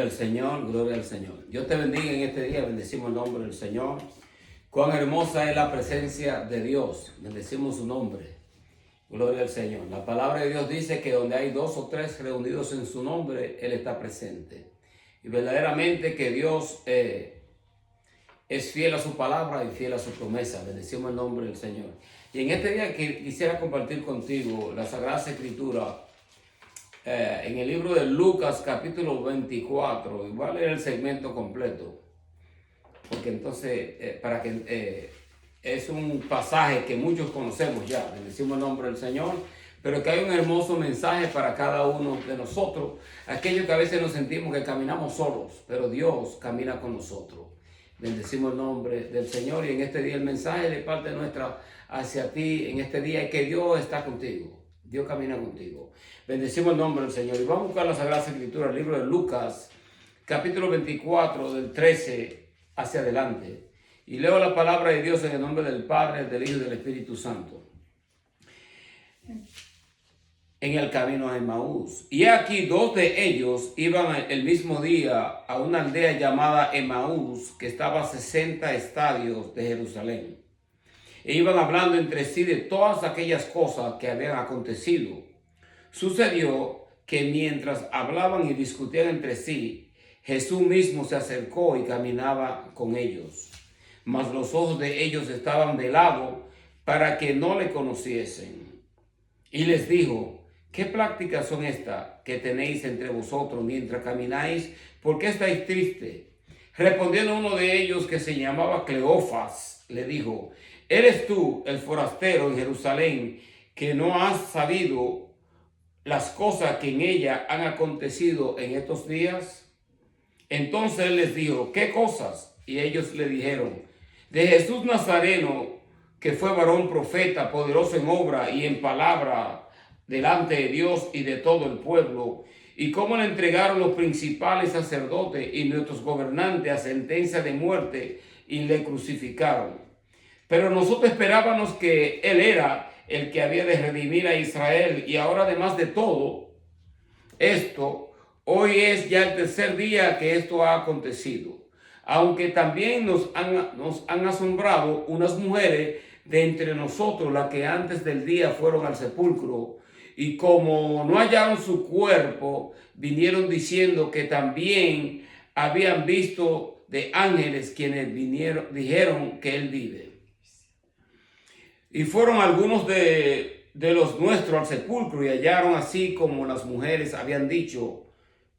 Al Señor, gloria al Señor. Dios te bendiga en este día, bendecimos el nombre del Señor. Cuán hermosa es la presencia de Dios, bendecimos su nombre, gloria al Señor. La palabra de Dios dice que donde hay dos o tres reunidos en su nombre, Él está presente. Y verdaderamente que Dios es fiel a su palabra y fiel a su promesa, bendecimos el nombre del Señor. Y en este día quisiera compartir contigo la Sagrada Escritura. En el libro de Lucas capítulo 24, y voy a leer el segmento completo, porque entonces, es un pasaje que muchos conocemos ya, bendecimos el nombre del Señor, pero que hay un hermoso mensaje para cada uno de nosotros, aquellos que a veces nos sentimos que caminamos solos, pero Dios camina con nosotros. Bendecimos el nombre del Señor, y en este día el mensaje de parte nuestra hacia ti, en este día, es que Dios está contigo. Dios camina contigo. Bendecimos el nombre del Señor. Y vamos a buscar la Sagrada Escritura, el libro de Lucas, capítulo 24, del 13 hacia adelante. Y leo la palabra de Dios en el nombre del Padre, del Hijo y del Espíritu Santo. En el camino a Emaús. Y aquí dos de ellos iban el mismo día a una aldea llamada Emaús, que estaba a 60 estadios de Jerusalén. E iban hablando entre sí de todas aquellas cosas que habían acontecido. Sucedió que mientras hablaban y discutían entre sí, Jesús mismo se acercó y caminaba con ellos. Mas los ojos de ellos estaban velados para que no le conociesen. Y les dijo: ¿qué prácticas son estas que tenéis entre vosotros mientras camináis? ¿Por qué estáis tristes? Respondiendo uno de ellos, que se llamaba Cleofas, le dijo: ¿eres tú el forastero en Jerusalén, que no has sabido las cosas que en ella han acontecido en estos días? Entonces él les dijo: ¿qué cosas? Y ellos le dijeron: de Jesús Nazareno, que fue varón profeta, poderoso en obra y en palabra delante de Dios y de todo el pueblo, y cómo le entregaron los principales sacerdotes y nuestros gobernantes a sentencia de muerte y le crucificaron. Pero nosotros esperábamos que Él era el que había de redimir a Israel, y ahora, además de todo esto, hoy es ya el tercer día que esto ha acontecido. Aunque también nos han asombrado unas mujeres de entre nosotros, las que antes del día fueron al sepulcro, y como no hallaron su cuerpo, vinieron diciendo que también habían visto de ángeles quienes dijeron que Él vive. Y fueron algunos de los nuestros al sepulcro y hallaron así como las mujeres habían dicho,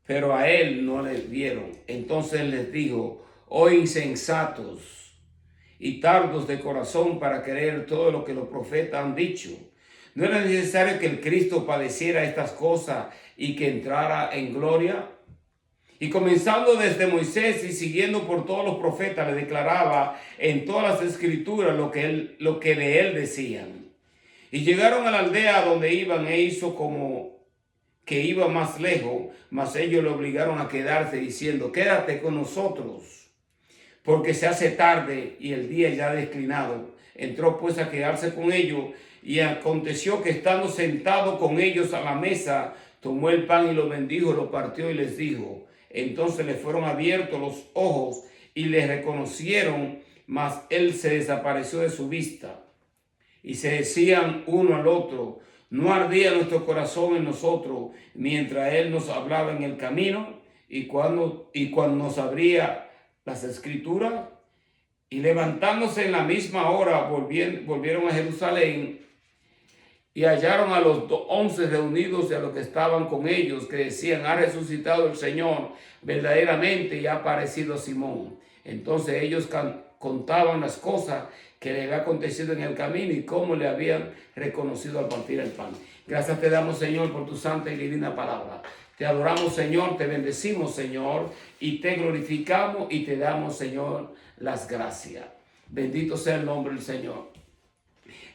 pero a Él no le vieron. Entonces les dijo: oh insensatos y tardos de corazón para creer todo lo que los profetas han dicho. ¿No era necesario que el Cristo padeciera estas cosas y que entrara en gloria? Y comenzando desde Moisés y siguiendo por todos los profetas, le declaraba en todas las escrituras lo que de él decían. Y llegaron a la aldea donde iban, e hizo como que iba más lejos, mas ellos le obligaron a quedarse, diciendo: quédate con nosotros, porque se hace tarde y el día ya ha declinado. Entró pues a quedarse con ellos, y aconteció que estando sentado con ellos a la mesa, tomó el pan y lo bendijo, lo partió y les dijo. Entonces le fueron abiertos los ojos y le reconocieron, mas él se desapareció de su vista. Y se decían uno al otro: ¿no ardía nuestro corazón en nosotros mientras él nos hablaba en el camino y cuando nos abría las escrituras? Y levantándose en la misma hora volvieron a Jerusalén, y hallaron a los 11 reunidos y a los que estaban con ellos, que decían: ha resucitado el Señor verdaderamente y ha aparecido a Simón. Entonces ellos contaban las cosas que le había acontecido en el camino y cómo le habían reconocido al partir el pan. Gracias te damos, Señor, por tu santa y divina palabra. Te adoramos, Señor, te bendecimos, Señor, y te glorificamos y te damos, Señor, las gracias. Bendito sea el nombre del Señor.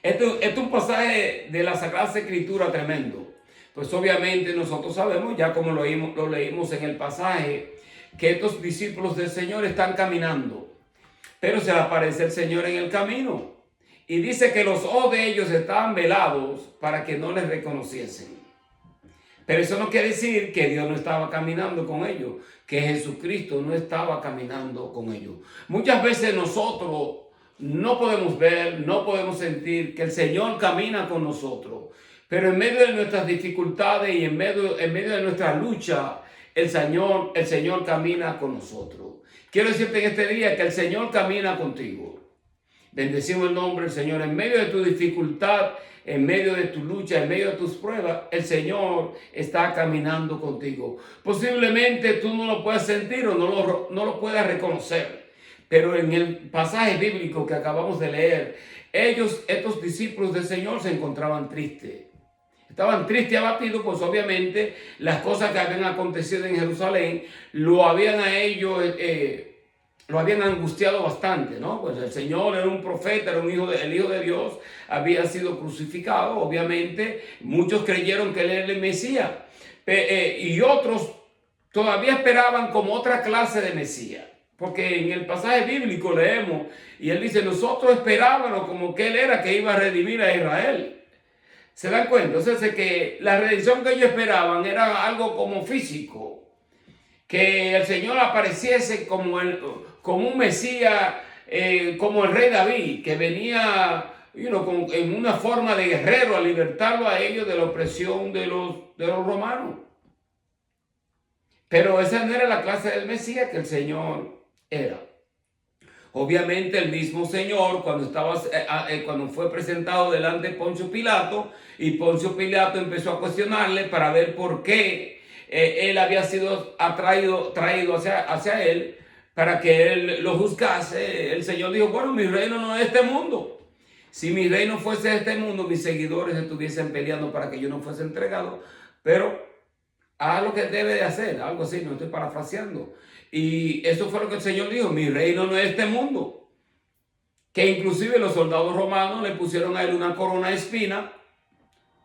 Esto es un pasaje de la Sagrada Escritura tremendo. Pues obviamente nosotros sabemos, ya como lo leímos en el pasaje, que estos discípulos del Señor están caminando, pero se le aparece el Señor en el camino. Y dice que los ojos de ellos estaban velados para que no les reconociesen. Pero eso no quiere decir que Dios no estaba caminando con ellos, que Jesucristo no estaba caminando con ellos. Muchas veces nosotros no podemos ver, no podemos sentir que el Señor camina con nosotros, pero en medio de nuestras dificultades y en medio de nuestra lucha, el Señor camina con nosotros. Quiero decirte en este día que el Señor camina contigo. Bendecimos el nombre del Señor. En medio de tu dificultad, en medio de tu lucha, en medio de tus pruebas, el Señor está caminando contigo. Posiblemente tú no lo puedas sentir o no lo puedas reconocer. Pero en el pasaje bíblico que acabamos de leer, estos discípulos del Señor se encontraban tristes. Estaban tristes y abatidos, pues obviamente las cosas que habían acontecido en Jerusalén lo habían angustiado bastante, ¿no? Pues el Señor era un profeta, era el Hijo de Dios, había sido crucificado, obviamente muchos creyeron que él era el Mesías, y otros todavía esperaban como otra clase de Mesías, porque en el pasaje bíblico leemos, y él dice, nosotros esperábamos como que él era que iba a redimir a Israel. ¿Se dan cuenta? Entonces, que la redención que ellos esperaban era algo como físico, que el Señor apareciese como un Mesías, como el rey David, que venía en una forma de guerrero a libertarlo a ellos de la opresión de los romanos. Pero esa no era la clase del Mesías que el Señor era. Obviamente el mismo Señor, cuando fue presentado delante de Poncio Pilato, y Poncio Pilato empezó a cuestionarle para ver por qué él había sido traído hacia él, para que él lo juzgase, el Señor dijo, bueno, mi reino no es este mundo. Si mi reino fuese de este mundo, mis seguidores estuviesen peleando para que yo no fuese entregado, pero haz lo que debe de hacer, algo así, no estoy parafraseando. Y eso fue lo que el Señor dijo, mi reino no es este mundo. Que inclusive los soldados romanos le pusieron a él una corona de espina,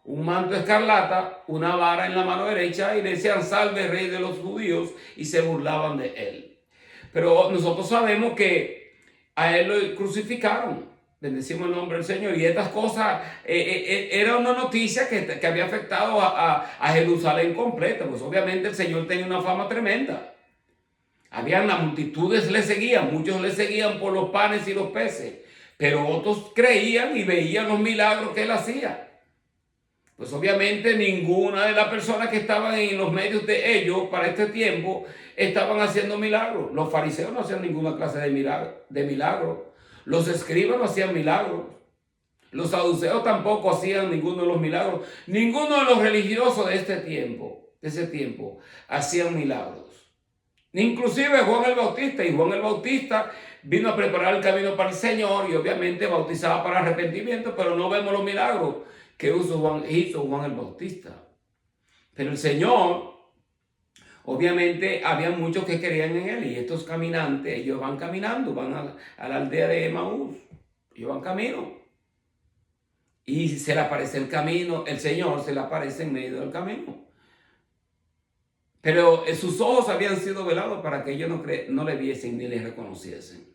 un manto escarlata, una vara en la mano derecha y le decían, salve rey de los judíos, y se burlaban de él. Pero nosotros sabemos que a él lo crucificaron. Bendecimos el nombre del Señor. Y estas cosas, era una noticia que había afectado a Jerusalén completa. Pues obviamente el Señor tenía una fama tremenda. Habían las multitudes le seguían, muchos le seguían por los panes y los peces, pero otros creían y veían los milagros que él hacía. Pues obviamente ninguna de las personas que estaban en los medios de ellos para este tiempo estaban haciendo milagros. Los fariseos no hacían ninguna clase de milagro. Los escribas no hacían milagros. Los saduceos tampoco hacían ninguno de los milagros. Ninguno de los religiosos de ese tiempo, hacían milagros. Inclusive Juan el Bautista, y Juan el Bautista vino a preparar el camino para el Señor y obviamente bautizaba para arrepentimiento, pero no vemos los milagros que hizo Juan el Bautista. Pero el Señor, obviamente había muchos que creían en él, y estos caminantes, ellos van caminando, van a la aldea de Emaús, ellos van camino, y se le aparece el camino, el Señor se le aparece en medio del camino. Pero sus ojos habían sido velados para que ellos no le viesen ni le reconociesen.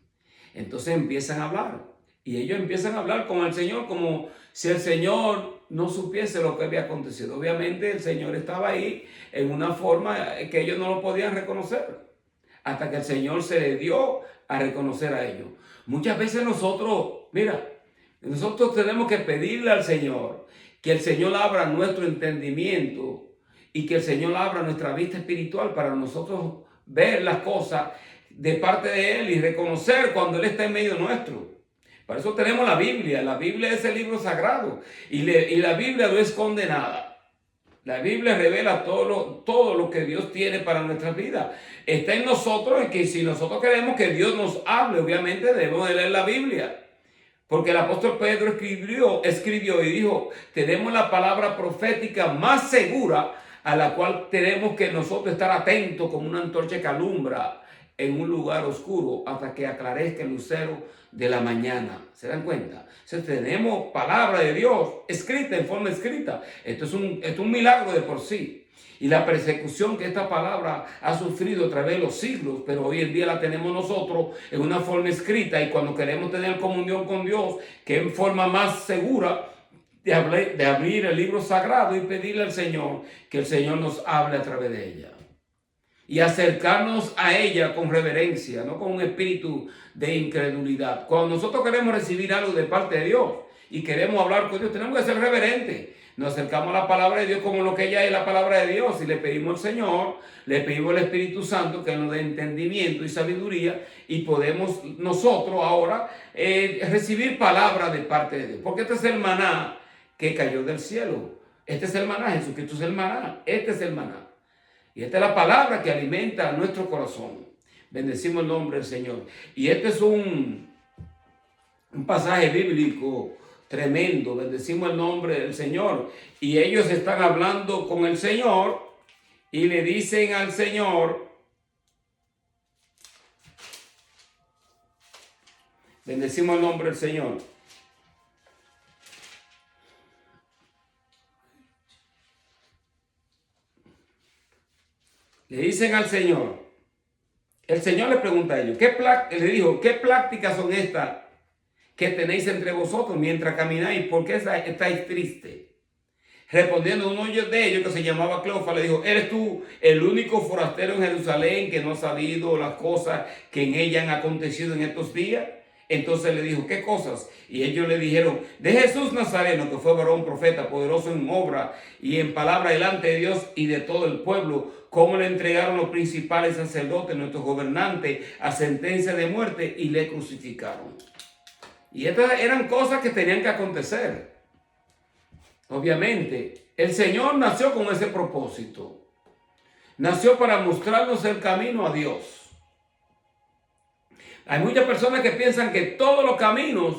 Entonces empiezan a hablar. Y ellos empiezan a hablar con el Señor como si el Señor no supiese lo que había acontecido. Obviamente el Señor estaba ahí en una forma que ellos no lo podían reconocer. Hasta que el Señor se le dio a reconocer a ellos. Muchas veces nosotros tenemos que pedirle al Señor que el Señor abra nuestro entendimiento y que el Señor abra nuestra vista espiritual para nosotros ver las cosas de parte de Él y reconocer cuando Él está en medio nuestro. Para eso tenemos la Biblia. La Biblia es el libro sagrado y la Biblia no esconde nada. La Biblia revela todo lo que Dios tiene para nuestras vidas. Está en nosotros, y que si nosotros queremos que Dios nos hable, obviamente debemos de leer la Biblia. Porque el apóstol Pedro escribió y dijo, tenemos la palabra profética más segura, a la cual tenemos que nosotros estar atentos como una antorcha que alumbra en un lugar oscuro hasta que aclarezca el lucero de la mañana. ¿Se dan cuenta? Entonces tenemos palabra de Dios escrita, en forma escrita. Esto es un milagro de por sí. Y la persecución que esta palabra ha sufrido a través de los siglos, pero hoy en día la tenemos nosotros en una forma escrita, y cuando queremos tener comunión con Dios, que en forma más segura, de abrir el libro sagrado y pedirle al Señor que el Señor nos hable a través de ella. y acercarnos a ella con reverencia, no con un espíritu de incredulidad. Cuando nosotros queremos recibir algo de parte de Dios y queremos hablar con Dios, tenemos que ser reverentes. Nos acercamos a la palabra de Dios como lo que ella es la palabra de Dios y le pedimos al Señor, le pedimos al Espíritu Santo que nos dé entendimiento y sabiduría y podemos nosotros ahora recibir palabra de parte de Dios. Porque este es el maná que cayó del cielo. Este es el maná, Jesucristo es el maná, este es el maná. Y esta es la palabra que alimenta nuestro corazón. Bendecimos el nombre del Señor. Y este es un pasaje bíblico tremendo. Bendecimos el nombre del Señor. Y ellos están hablando con el Señor y le dicen al Señor, bendecimos el nombre del Señor. Le dicen al Señor, el Señor le pregunta a ellos, le dijo, ¿qué prácticas son estas que tenéis entre vosotros mientras camináis? ¿Por qué estáis tristes? Respondiendo uno de ellos que se llamaba Cleofas, le dijo, ¿eres tú el único forastero en Jerusalén que no ha sabido las cosas que en ella han acontecido en estos días? Entonces le dijo, ¿qué cosas? Y ellos le dijeron, de Jesús Nazareno, que fue varón profeta, poderoso en obra y en palabra delante de Dios y de todo el pueblo, cómo le entregaron los principales sacerdotes, nuestros gobernantes, a sentencia de muerte y le crucificaron. Y estas eran cosas que tenían que acontecer. Obviamente, el Señor nació con ese propósito. Nació para mostrarnos el camino a Dios. Hay muchas personas que piensan que todos los caminos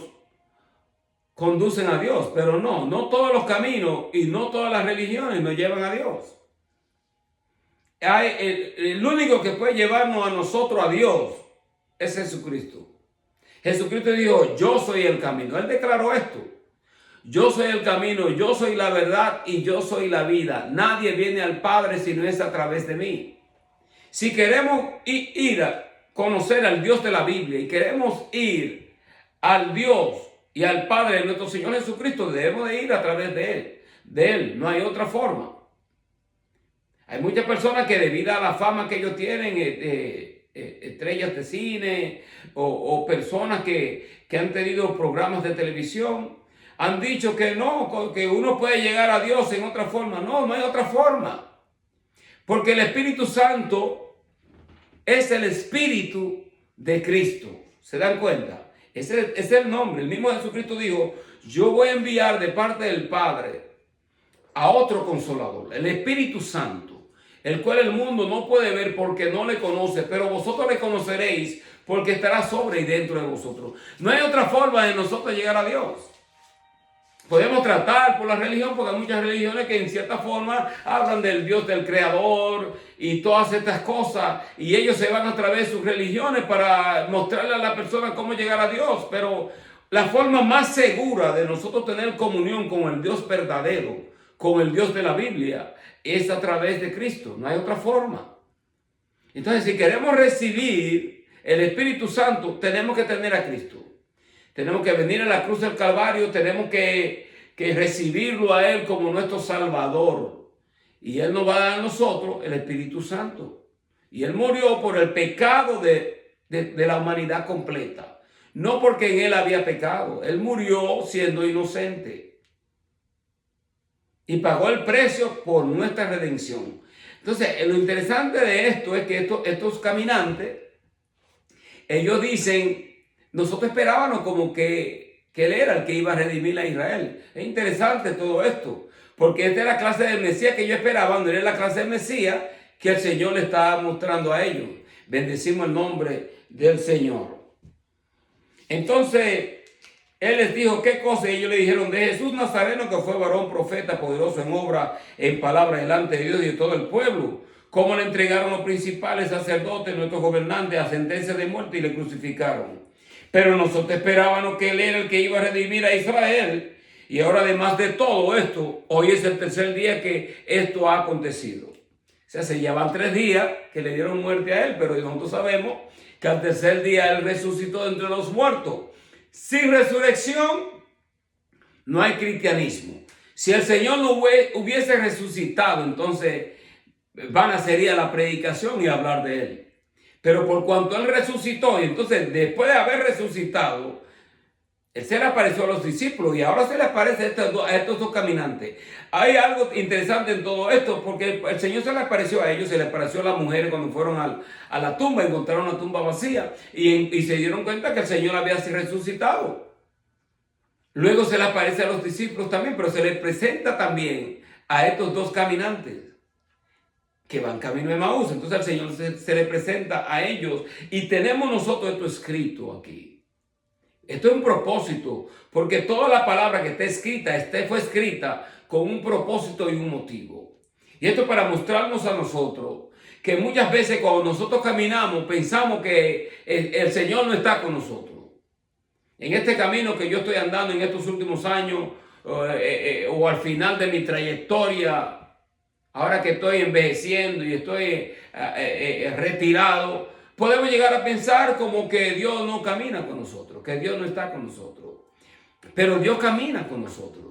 conducen a Dios, pero no todos los caminos y no todas las religiones nos llevan a Dios. El único que puede llevarnos a nosotros a Dios es Jesucristo. Jesucristo dijo, yo soy el camino. Él declaró esto. Yo soy el camino, yo soy la verdad y yo soy la vida. Nadie viene al Padre si no es a través de mí. Si queremos ir a conocer al Dios de la Biblia y queremos ir al Dios y al Padre de nuestro Señor Jesucristo, debemos de ir a través de Él. De Él, no hay otra forma. Hay muchas personas que debido a la fama que ellos tienen, estrellas de cine o personas que han tenido programas de televisión, han dicho que no, que uno puede llegar a Dios en otra forma. No hay otra forma. Porque el Espíritu Santo es el Espíritu de Cristo. ¿Se dan cuenta? Ese es el nombre. El mismo Jesucristo dijo, yo voy a enviar de parte del Padre a otro Consolador, el Espíritu Santo, el cual el mundo no puede ver porque no le conoce, pero vosotros le conoceréis porque estará sobre y dentro de vosotros. No hay otra forma de nosotros llegar a Dios. Podemos tratar por la religión, porque hay muchas religiones que en cierta forma hablan del Dios del Creador y todas estas cosas, y ellos se van a través de sus religiones para mostrarle a la persona cómo llegar a Dios. Pero la forma más segura de nosotros tener comunión con el Dios verdadero, con el Dios de la Biblia, es a través de Cristo. No hay otra forma. Entonces, si queremos recibir el Espíritu Santo, tenemos que tener a Cristo. Tenemos que venir a la cruz del Calvario, tenemos que recibirlo a Él como nuestro Salvador. Y Él nos va a dar a nosotros el Espíritu Santo. Y Él murió por el pecado de la humanidad completa. No porque en Él había pecado. Él murió siendo inocente. Y pagó el precio por nuestra redención. Entonces, lo interesante de esto es que estos caminantes, ellos dicen, nosotros esperábamos como que Él era el que iba a redimir a Israel. Es interesante todo esto, porque esta es la clase de Mesías que yo esperaba, no era la clase de Mesías que el Señor le estaba mostrando a ellos. Bendecimos el nombre del Señor. Entonces, Él les dijo, ¿qué cosa? Y ellos le dijeron, de Jesús Nazareno, que fue varón profeta, poderoso en obra, en palabra delante de Dios y de todo el pueblo. Cómo le entregaron los principales sacerdotes, nuestros gobernantes, a sentencia de muerte y le crucificaron. Pero nosotros esperábamos que Él era el que iba a redimir a Israel. Y ahora, además de todo esto, hoy es el tercer día que esto ha acontecido. O sea, se llevan 3 días que le dieron muerte a Él, pero nosotros sabemos que al tercer día Él resucitó de entre los muertos. Sin resurrección no hay cristianismo. Si el Señor no hubiese resucitado, entonces vana sería la predicación y hablar de él. Pero por cuanto él resucitó, y entonces después de haber resucitado, él se le apareció a los discípulos y ahora se le aparece a estos dos caminantes. Hay algo interesante en todo esto, porque el Señor se le apareció a ellos, se le apareció a las mujeres cuando fueron a la tumba, encontraron la tumba vacía y se dieron cuenta que el Señor había resucitado. Luego se le aparece a los discípulos también, pero se le presenta también a estos dos caminantes que van camino de Emaús. Entonces el Señor se le presenta a ellos y tenemos nosotros esto escrito aquí. Esto es un propósito, porque toda la palabra que está escrita, fue escrita con un propósito y un motivo. Y esto para mostrarnos a nosotros que muchas veces cuando nosotros caminamos pensamos que el Señor no está con nosotros. En este camino que yo estoy andando en estos últimos años o al final de mi trayectoria, ahora que estoy envejeciendo y estoy retirado, podemos llegar a pensar como que Dios no camina con nosotros, que Dios no está con nosotros. Pero Dios camina con nosotros.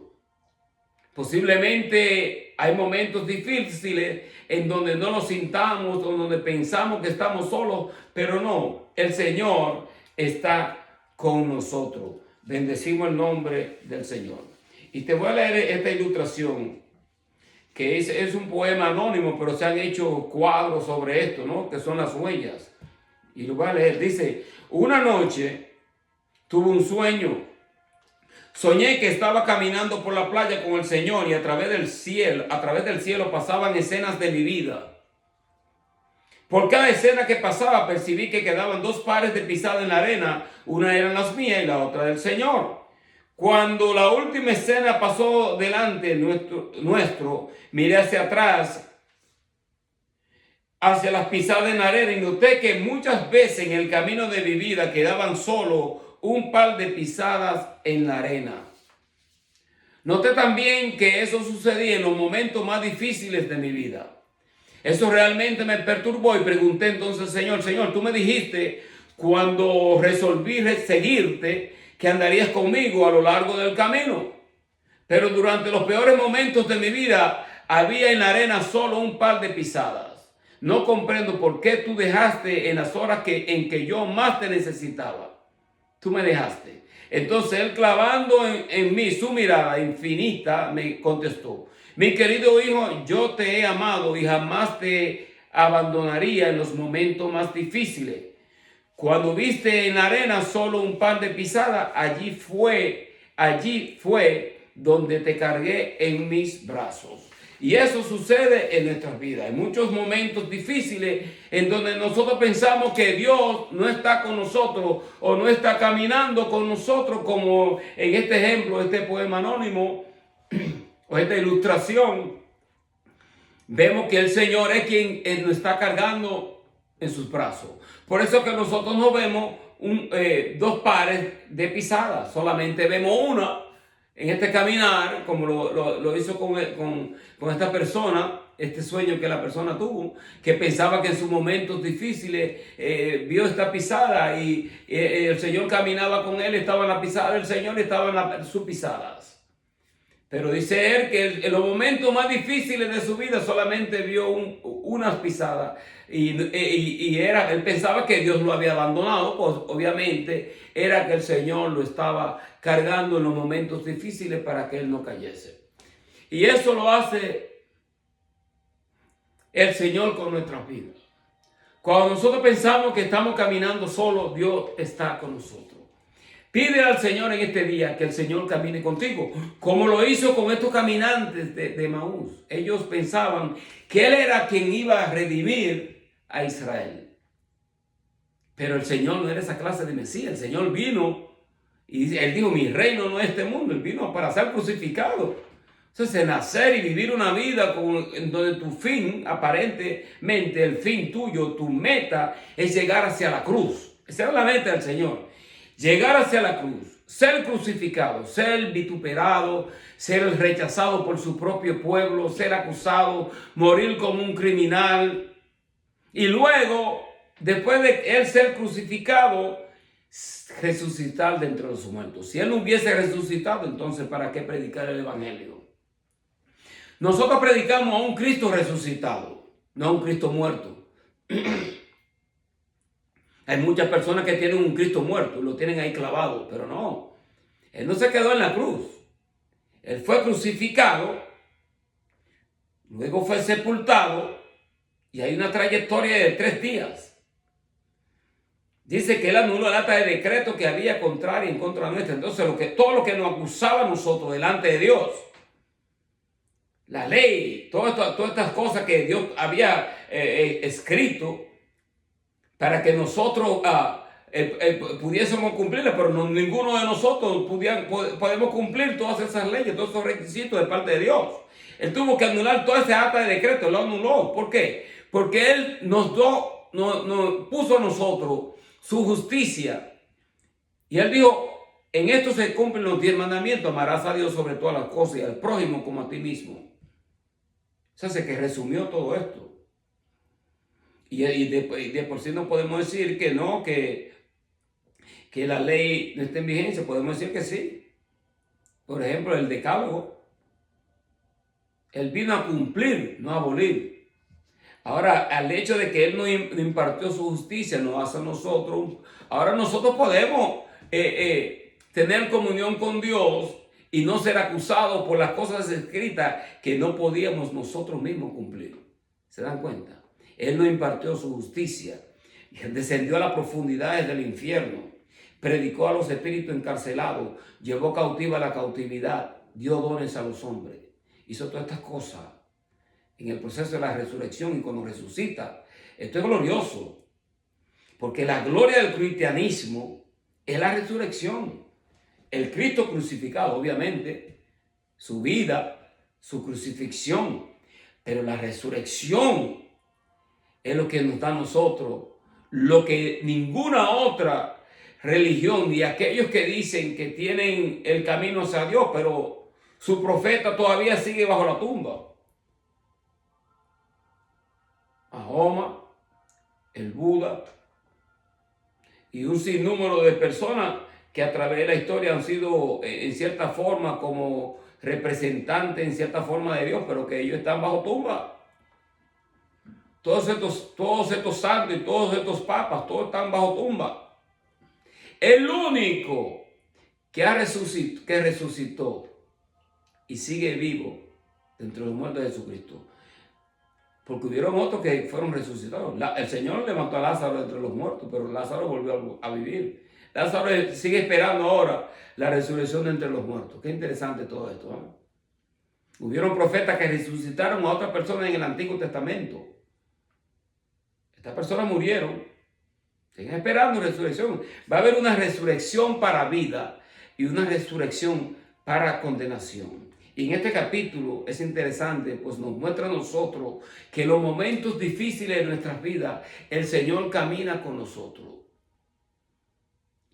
Posiblemente hay momentos difíciles en donde no nos sintamos o donde pensamos que estamos solos, pero no, el Señor está con nosotros. Bendecimos el nombre del Señor. Y te voy a leer esta ilustración, que es un poema anónimo, pero se han hecho cuadros sobre esto, ¿no? Que son las huellas. Y lo voy a leer. Dice: una noche tuve un sueño. Soñé que estaba caminando por la playa con el Señor y a través del cielo pasaban escenas de mi vida. Por cada escena que pasaba percibí que quedaban dos pares de pisadas en la arena. Una eran las mías y la otra del Señor. Cuando la última escena pasó delante nuestro, miré hacia atrás, hacia las pisadas en la arena, y noté que muchas veces en el camino de mi vida quedaban solo un par de pisadas en la arena. Noté también que eso sucedía en los momentos más difíciles de mi vida. Eso realmente me perturbó y pregunté entonces: Señor, tú me dijiste cuando resolví seguirte que andarías conmigo a lo largo del camino. Pero durante los peores momentos de mi vida había en la arena solo un par de pisadas. No comprendo por qué tú dejaste en las horas en que yo más te necesitaba. Tú me dejaste. Entonces él, clavando en mí su mirada infinita, me contestó: mi querido hijo, yo te he amado y jamás te abandonaría en los momentos más difíciles. Cuando viste en la arena solo un par de pisadas, allí fue donde te cargué en mis brazos. Y eso sucede en nuestras vidas. Hay muchos momentos difíciles en donde nosotros pensamos que Dios no está con nosotros o no está caminando con nosotros, como en este ejemplo, este poema anónimo o esta ilustración. Vemos que el Señor es quien nos está cargando en sus brazos. Por eso que nosotros no vemos dos pares de pisadas, solamente vemos una. En este caminar, como lo hizo con esta persona, este sueño que la persona tuvo, que pensaba que en sus momentos difíciles vio esta pisada y el Señor caminaba con él, estaba en la pisada del Señor y estaba en sus pisadas. Pero dice él que en los momentos más difíciles de su vida solamente vio unas pisadas y él pensaba que Dios lo había abandonado. Pues obviamente era que el Señor lo estaba cargando en los momentos difíciles para que él no cayese. Y eso lo hace el Señor con nuestras vidas. Cuando nosotros pensamos que estamos caminando solos, Dios está con nosotros. Pide al Señor en este día que el Señor camine contigo, como lo hizo con estos caminantes de Emaús. Ellos pensaban que Él era quien iba a redimir a Israel. Pero el Señor no era esa clase de Mesías. El Señor vino y Él dijo: mi reino no es este mundo. Él vino para ser crucificado. Entonces, nacer y vivir una vida en donde tu fin, aparentemente el fin tuyo, tu meta, es llegar hacia la cruz. Esa era la meta del Señor. Llegar hacia la cruz, ser crucificado, ser vituperado, ser rechazado por su propio pueblo, ser acusado, morir como un criminal. Y luego, después de él ser crucificado, resucitar de entre los muertos. Si él no hubiese resucitado, entonces ¿para qué predicar el evangelio? Nosotros predicamos a un Cristo resucitado. no a un Cristo muerto. Hay muchas personas que tienen un Cristo muerto, lo tienen ahí clavado, pero no. Él no se quedó en la cruz. Él fue crucificado, luego fue sepultado y hay una trayectoria de 3 días. Dice que él anuló el acta de decreto que había contrario en contra nuestra. Entonces, todo lo que nos acusaba a nosotros delante de Dios, la ley, todas estas cosas que Dios había escrito para que nosotros pudiésemos cumplirlas, pero ninguno de nosotros podemos cumplir todas esas leyes, todos esos requisitos de parte de Dios. Él tuvo que anular todo ese acta de decreto, lo anuló. ¿Por qué? Porque Él nos puso a nosotros su justicia. Y Él dijo, en esto se cumplen los 10 mandamientos, amarás a Dios sobre todas las cosas y al prójimo como a ti mismo. O sea, que resumió todo esto. Y de por sí no podemos decir que no, que la ley no está en vigencia. Podemos decir que sí. Por ejemplo, el decálogo. Él vino a cumplir, no a abolir. Ahora, al hecho de que Él no impartió su justicia, nos hace a nosotros. Ahora nosotros podemos tener comunión con Dios y no ser acusados por las cosas escritas que no podíamos nosotros mismos cumplir. ¿Se dan cuenta? Él no impartió su justicia. Descendió a las profundidades del infierno. Predicó a los espíritus encarcelados. Llevó cautiva la cautividad. Dio dones a los hombres. Hizo todas estas cosas en el proceso de la resurrección y cuando resucita. Esto es glorioso. Porque la gloria del cristianismo es la resurrección. El Cristo crucificado, obviamente, su vida, su crucifixión. Pero la resurrección es lo que nos da a nosotros, lo que ninguna otra religión, ni aquellos que dicen que tienen el camino hacia Dios, pero su profeta todavía sigue bajo la tumba. Mahoma, el Buda y un sinnúmero de personas que a través de la historia han sido en cierta forma como representantes en cierta forma de Dios, pero que ellos están bajo tumba. Todos estos santos y todos estos papas, todos están bajo tumba. El único que resucitó y sigue vivo entre los muertos de Jesucristo. Porque hubieron otros que fueron resucitados. El Señor levantó a Lázaro entre los muertos, pero Lázaro volvió a vivir. Lázaro sigue esperando ahora la resurrección de entre los muertos. Qué interesante todo esto, ¿no? Hubieron profetas que resucitaron a otras personas en el Antiguo Testamento. Estas personas murieron. Siguen esperando resurrección. Va a haber una resurrección para vida y una resurrección para condenación. Y en este capítulo es interesante, pues nos muestra a nosotros que en los momentos difíciles de nuestras vidas, el Señor camina con nosotros.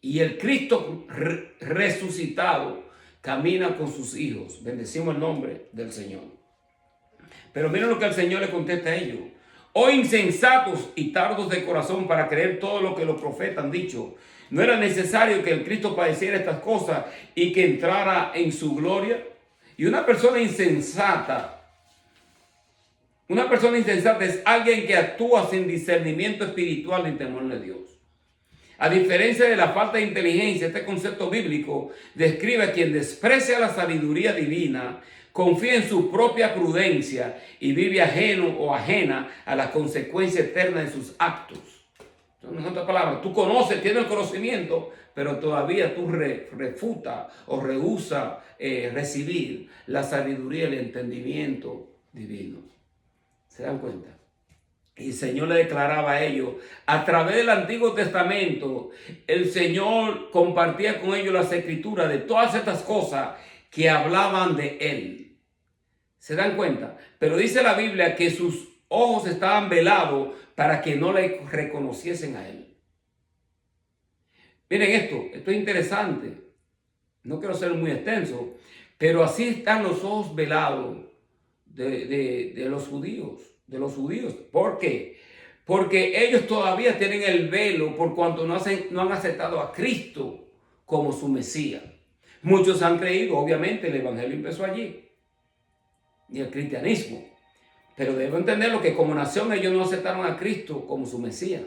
Y el Cristo resucitado camina con sus hijos. Bendecimos el nombre del Señor. Pero miren lo que el Señor le contesta a ellos. Oh insensatos y tardos de corazón para creer todo lo que los profetas han dicho. ¿No era necesario que el Cristo padeciera estas cosas y que entrara en su gloria? Y una persona insensata es alguien que actúa sin discernimiento espiritual ni temor de Dios. A diferencia de la falta de inteligencia, este concepto bíblico describe a quien desprecia la sabiduría divina, confía en su propia prudencia y vive ajeno o ajena a la consecuencia eterna de sus actos. En otras palabras, tú conoces, tienes el conocimiento, pero todavía tú refutas o rehusas recibir la sabiduría y el entendimiento divino. ¿Se dan cuenta? Y el Señor le declaraba a ellos, a través del Antiguo Testamento, el Señor compartía con ellos las escrituras de todas estas cosas que hablaban de Él. ¿Se dan cuenta? Pero dice la Biblia que sus ojos estaban velados para que no le reconociesen a Él. Miren esto es interesante. No quiero ser muy extenso, pero así están los ojos velados de los judíos. ¿Por qué? Porque ellos todavía tienen el velo por cuanto no han aceptado a Cristo como su Mesías. Muchos han creído, obviamente el evangelio empezó allí, y el cristianismo. Pero debo entenderlo que como nación ellos no aceptaron a Cristo como su Mesías.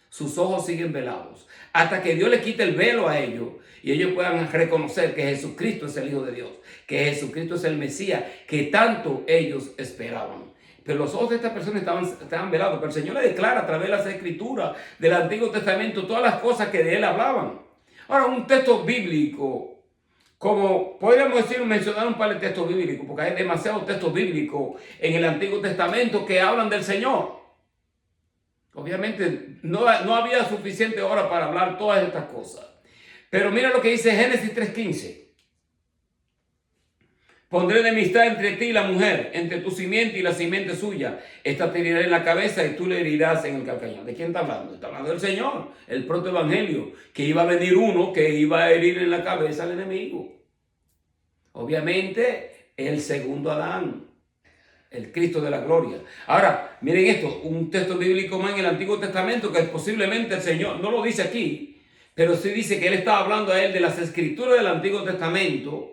Sus ojos siguen velados. Hasta que Dios le quite el velo a ellos y ellos puedan reconocer que Jesucristo es el Hijo de Dios, que Jesucristo es el Mesías, que tanto ellos esperaban. Pero los ojos de estas personas estaban velados. Pero el Señor le declara a través de las Escrituras del Antiguo Testamento todas las cosas que de Él hablaban. Ahora, un texto bíblico, como podríamos decir, mencionar un par de textos bíblicos, porque hay demasiados textos bíblicos en el Antiguo Testamento que hablan del Señor. Obviamente no había suficiente hora para hablar todas estas cosas. Pero mira lo que dice Génesis 3:15. Pondré enemistad entre ti y la mujer, entre tu simiente y la simiente suya. Esta te herirá en la cabeza y tú le herirás en el calcañar. ¿De quién está hablando? Está hablando del Señor, el propio evangelio, que iba a venir uno que iba a herir en la cabeza al enemigo. Obviamente, el segundo Adán, el Cristo de la gloria. Ahora, miren esto, un texto bíblico más en el Antiguo Testamento que posiblemente el Señor, no lo dice aquí, pero sí dice que Él estaba hablando a Él de las escrituras del Antiguo Testamento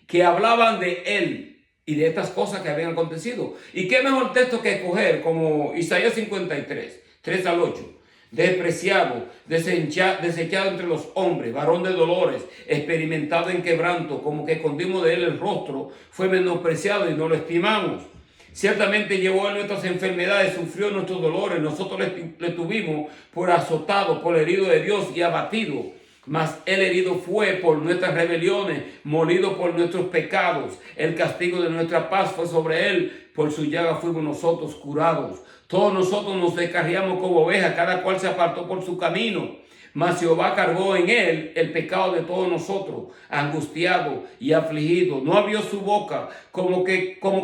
que hablaban de Él y de estas cosas que habían acontecido. ¿Y qué mejor texto que escoger como Isaías 53, 3 al 8? Despreciado, desechado entre los hombres, varón de dolores, experimentado en quebranto, como que escondimos de Él el rostro, fue menospreciado y no lo estimamos. Ciertamente llevó Él nuestras enfermedades, sufrió nuestros dolores, nosotros le tuvimos por azotado, por herido de Dios y abatido. Mas Él herido fue por nuestras rebeliones, molido por nuestros pecados. El castigo de nuestra paz fue sobre Él, por su llaga fuimos nosotros curados. Todos nosotros nos descarriamos como ovejas, cada cual se apartó por su camino. Mas Jehová cargó en Él el pecado de todos nosotros, angustiado y afligido. No abrió su boca, como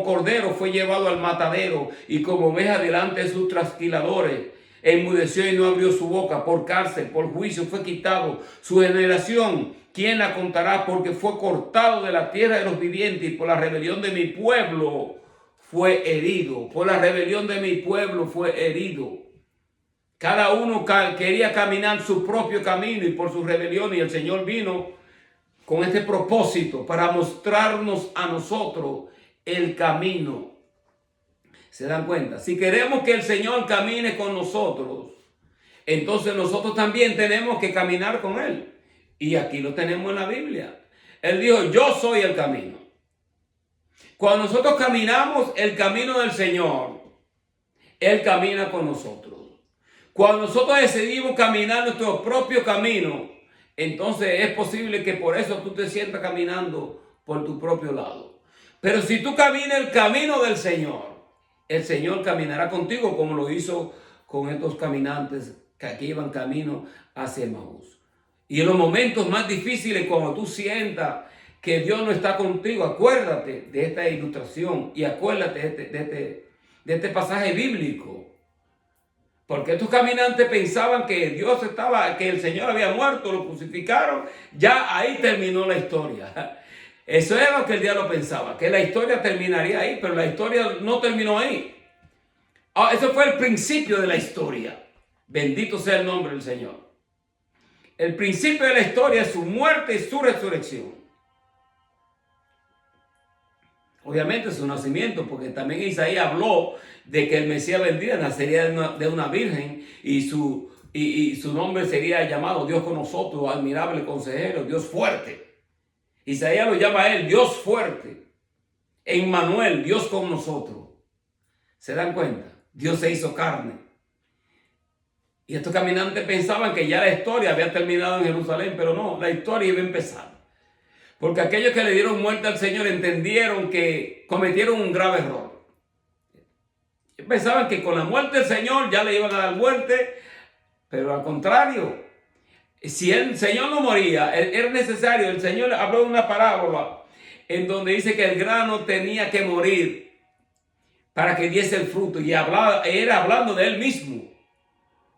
cordero fue llevado al matadero, y como oveja delante de sus trasquiladores. Enmudeció y no abrió su boca. Por cárcel, por juicio fue quitado. Su generación, ¿quién la contará? Porque fue cortado de la tierra de los vivientes, y por la rebelión de mi pueblo fue herido. Por la rebelión de mi pueblo fue herido. Cada uno quería caminar su propio camino y por su rebelión, y el Señor vino con este propósito para mostrarnos a nosotros el camino. ¿Se dan cuenta? Si queremos que el Señor camine con nosotros, entonces nosotros también tenemos que caminar con Él. Y aquí lo tenemos en la Biblia. Él dijo, yo soy el camino. Cuando nosotros caminamos el camino del Señor, Él camina con nosotros. Cuando nosotros decidimos caminar nuestro propio camino, entonces es posible que por eso tú te sientas caminando por tu propio lado. Pero si tú caminas el camino del Señor, el Señor caminará contigo como lo hizo con estos caminantes que iban camino hacia Emaús. Y en los momentos más difíciles, cuando tú sientas que Dios no está contigo, acuérdate de esta ilustración y acuérdate de este pasaje bíblico. Porque estos caminantes pensaban que que el Señor había muerto, lo crucificaron, ya ahí terminó la historia. Eso era lo que el diablo pensaba, que la historia terminaría ahí, pero la historia no terminó ahí. Eso fue el principio de la historia. Bendito sea el nombre del Señor. El principio de la historia es su muerte y su resurrección. Obviamente su nacimiento, porque también Isaías habló de que el Mesías vendría, nacería de una virgen, y su nombre sería llamado Dios con nosotros, admirable consejero, Dios fuerte. Isaías lo llama a Él Dios fuerte. Emmanuel, Dios con nosotros. ¿Se dan cuenta? Dios se hizo carne. Y estos caminantes pensaban que ya la historia había terminado en Jerusalén, pero no, la historia iba a empezar. Porque aquellos que le dieron muerte al Señor entendieron que cometieron un grave error. Pensaban que con la muerte del Señor ya le iban a dar muerte, pero al contrario, si el Señor no moría, era necesario. El Señor habló de una parábola en donde dice que el grano tenía que morir para que diese el fruto, y era hablando de Él mismo.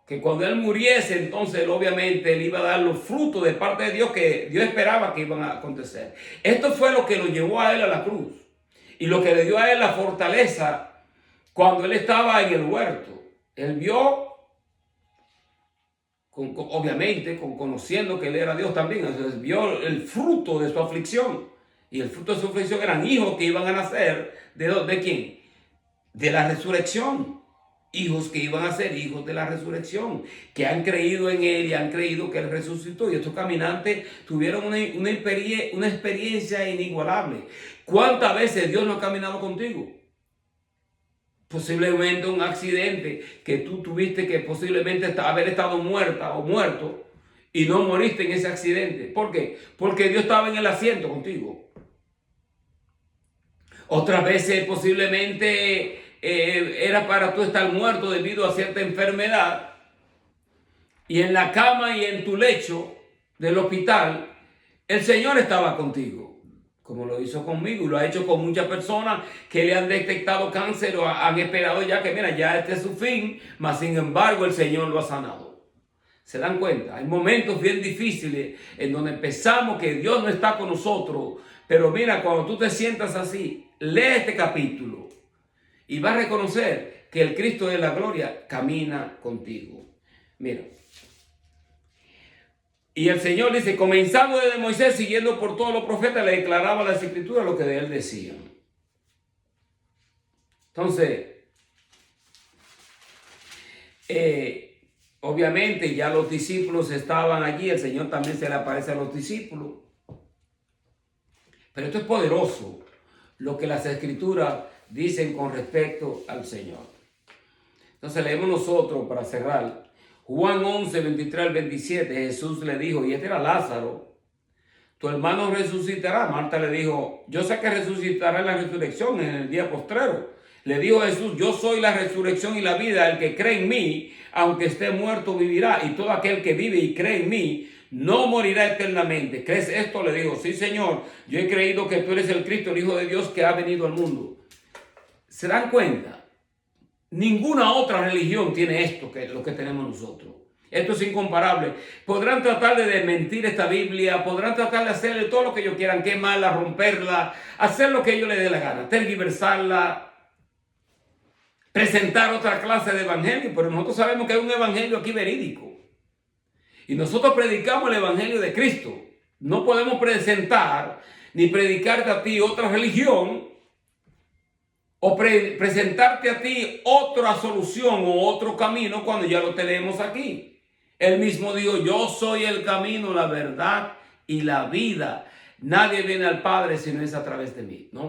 Que cuando Él muriese, entonces obviamente Él iba a dar los frutos de parte de Dios que Dios esperaba que iban a acontecer. Esto fue lo que lo llevó a Él a la cruz. Y lo que le dio a Él la fortaleza cuando Él estaba en el huerto. Él vio, obviamente, conociendo que Él era Dios también, entonces vio el fruto de su aflicción. Y el fruto de su aflicción eran hijos que iban a nacer. ¿De quién? de la resurrección. Hijos que iban a ser hijos de la resurrección, que han creído en Él y han creído que Él resucitó. Y estos caminantes tuvieron una experiencia inigualable. ¿Cuántas veces Dios no ha caminado contigo? Posiblemente un accidente que tú tuviste que posiblemente haber estado muerta o muerto y no moriste en ese accidente. ¿Por qué? Porque Dios estaba en el asiento contigo. Otras veces posiblemente era para tú estar muerto debido a cierta enfermedad, y en la cama y en tu lecho del hospital el Señor estaba contigo, como lo hizo conmigo y lo ha hecho con muchas personas que le han detectado cáncer o han esperado ya que mira, ya este es su fin, mas sin embargo el Señor lo ha sanado. ¿Se dan cuenta? Hay momentos bien difíciles en donde pensamos que Dios no está con nosotros, pero mira, cuando tú te sientas así, lee este capítulo y vas a reconocer que el Cristo de la gloria camina contigo. Mira. Y el Señor dice, comenzando desde Moisés, siguiendo por todos los profetas, le declaraba las escrituras lo que de él decían. Entonces, obviamente ya los discípulos estaban allí, el Señor también se le aparece a los discípulos. Pero esto es poderoso, lo que las escrituras dicen con respecto al Señor. Entonces leemos nosotros para cerrar. Juan 11, 23 al 27, Jesús le dijo, y este era Lázaro, tu hermano resucitará. Marta le dijo, yo sé que resucitará en la resurrección en el día postrero. Le dijo Jesús, yo soy la resurrección y la vida, el que cree en mí, aunque esté muerto, vivirá, y todo aquel que vive y cree en mí, no morirá eternamente. ¿Crees esto? Le dijo, sí Señor, yo he creído que tú eres el Cristo, el Hijo de Dios que ha venido al mundo. ¿Se dan cuenta? Ninguna otra religión tiene esto que lo que tenemos nosotros. Esto es incomparable. Podrán tratar de desmentir esta Biblia, podrán tratar de hacerle todo lo que ellos quieran, quemarla, romperla, hacer lo que ellos les dé la gana, tergiversarla, presentar otra clase de evangelio, pero nosotros sabemos que hay un evangelio aquí verídico. Y nosotros predicamos el evangelio de Cristo. No podemos presentar ni predicarte a ti otra religión o presentarte a ti otra solución o otro camino cuando ya lo tenemos aquí. Él mismo dijo, yo soy el camino, la verdad y la vida. Nadie viene al Padre si no es a través de mí. Tú no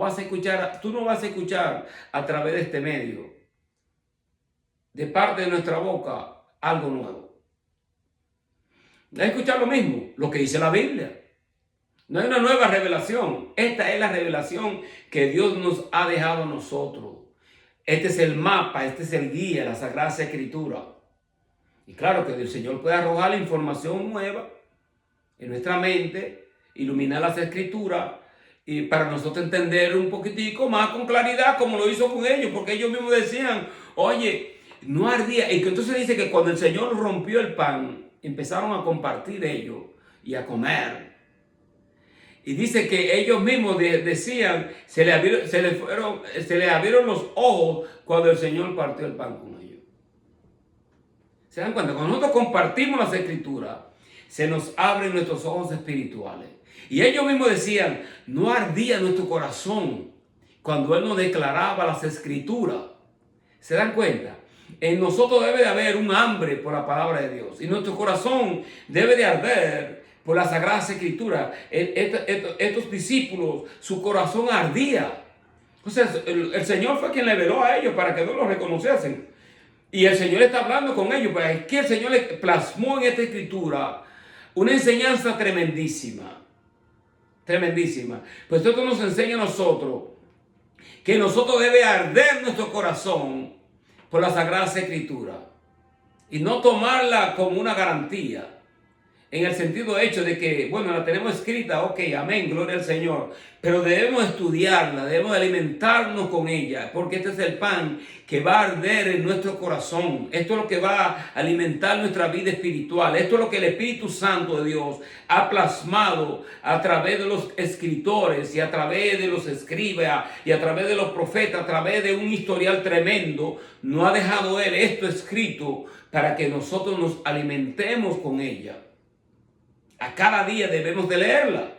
vas a escuchar a través de este medio, de parte de nuestra boca, algo nuevo. Vas a escuchar lo mismo, lo que dice la Biblia. No hay una nueva revelación. Esta es la revelación que Dios nos ha dejado a nosotros. Este es el mapa, este es el guía, la Sagrada Escritura. Y claro que el Señor puede arrojar la información nueva en nuestra mente, iluminar las Escrituras y para nosotros entender un poquitico más con claridad como lo hizo con ellos, porque ellos mismos decían, oye, no ardía. Y que entonces dice que cuando el Señor rompió el pan, empezaron a compartir ellos y a comer. Y dice que ellos mismos decían, se le abrieron los ojos cuando el Señor partió el pan con ellos. ¿Se dan cuenta? Cuando nosotros compartimos las Escrituras, se nos abren nuestros ojos espirituales. Y ellos mismos decían, no ardía nuestro corazón cuando Él nos declaraba las Escrituras. ¿Se dan cuenta? En nosotros debe de haber un hambre por la palabra de Dios. Y nuestro corazón debe de arder por las Sagradas Escrituras. Estos discípulos, su corazón ardía. Entonces, el Señor fue quien le veló a ellos para que no lo reconociesen. Y el Señor está hablando con ellos. Pues es que el Señor le plasmó en esta Escritura una enseñanza tremendísima. Tremendísima. Pues esto nos enseña a nosotros que nosotros debe arder nuestro corazón por las Sagradas Escrituras y no tomarla como una garantía, en el sentido hecho de que, bueno, la tenemos escrita, ok, amén, gloria al Señor, pero debemos estudiarla, debemos alimentarnos con ella, porque este es el pan que va a arder en nuestro corazón. Esto es lo que va a alimentar nuestra vida espiritual. Esto es lo que el Espíritu Santo de Dios ha plasmado a través de los escritores y a través de los escribas y a través de los profetas, a través de un historial tremendo. No ha dejado Él esto escrito para que nosotros nos alimentemos con ella. A cada día debemos de leerla.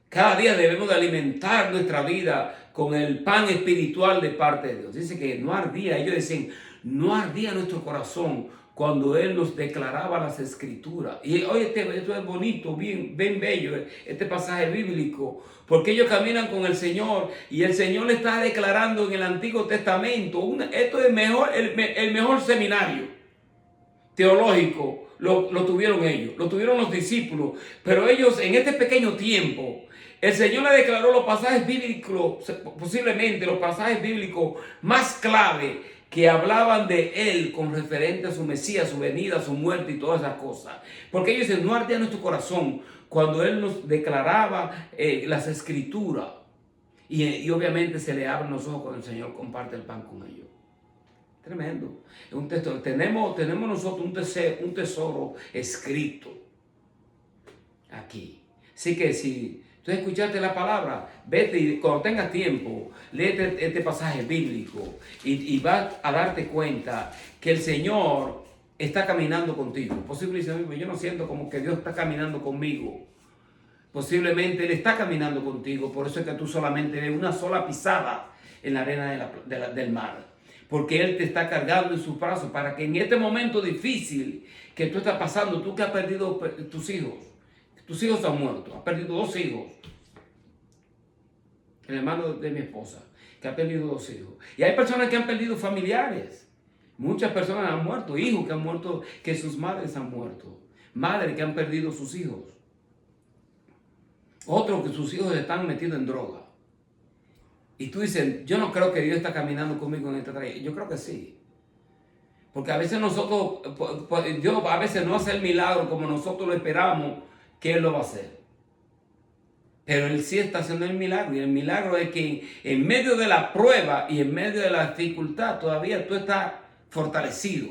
Cada día debemos de alimentar nuestra vida con el pan espiritual de parte de Dios. Dice que no ardía, ellos decían, no ardía nuestro corazón cuando Él nos declaraba las escrituras. Y oye, esto es bonito, bien bello, este pasaje bíblico, porque ellos caminan con el Señor y el Señor le está declarando en el Antiguo Testamento, esto es mejor, el mejor seminario teológico. Lo tuvieron ellos, lo tuvieron los discípulos, pero ellos en este pequeño tiempo, el Señor le declaró los pasajes bíblicos, posiblemente los pasajes bíblicos más clave que hablaban de Él con referente a su Mesías, su venida, su muerte y todas esas cosas. Porque ellos dicen, no ardía nuestro corazón cuando Él nos declaraba las escrituras. Y obviamente se le abren los ojos cuando el Señor comparte el pan con ellos. Tremendo. Un tesoro. Tenemos nosotros un tesoro escrito aquí. Así que si tú escuchaste la palabra, vete y cuando tengas tiempo, léete este pasaje bíblico y vas a darte cuenta que el Señor está caminando contigo. Posiblemente yo no siento como que Dios está caminando conmigo. Posiblemente Él está caminando contigo, por eso es que tú solamente ves una sola pisada en la arena del mar. Porque Él te está cargando en sus brazos para que en este momento difícil que tú estás pasando, tú que has perdido tus hijos han muerto, has perdido 2 hijos. El hermano de mi esposa, que ha perdido 2 hijos. Y hay personas que han perdido familiares. Muchas personas han muerto, hijos que han muerto, que sus madres han muerto. Madres que han perdido sus hijos. Otros que sus hijos están metidos en droga. Y tú dices, yo no creo que Dios está caminando conmigo en esta trayectoria. Yo creo que sí. Porque a veces nosotros, Dios a veces no hace el milagro como nosotros lo esperamos que Él lo va a hacer. Pero Él sí está haciendo el milagro. Y el milagro es que en medio de la prueba y en medio de la dificultad todavía tú estás fortalecido,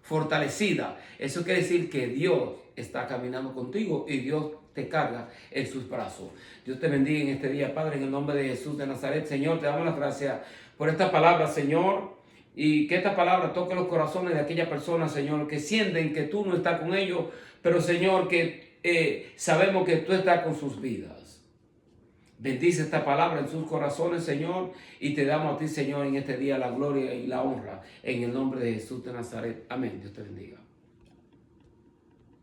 fortalecida. Eso quiere decir que Dios está caminando contigo y Dios te carga en sus brazos. Dios te bendiga en este día, Padre, en el nombre de Jesús de Nazaret. Señor, te damos las gracias por esta palabra, Señor, y que esta palabra toque los corazones de aquellas personas, Señor, que sienten que tú no estás con ellos, pero, Señor, que sabemos que tú estás con sus vidas. Bendice esta palabra en sus corazones, Señor, y te damos a ti, Señor, en este día la gloria y la honra, en el nombre de Jesús de Nazaret. Amén. Dios te bendiga.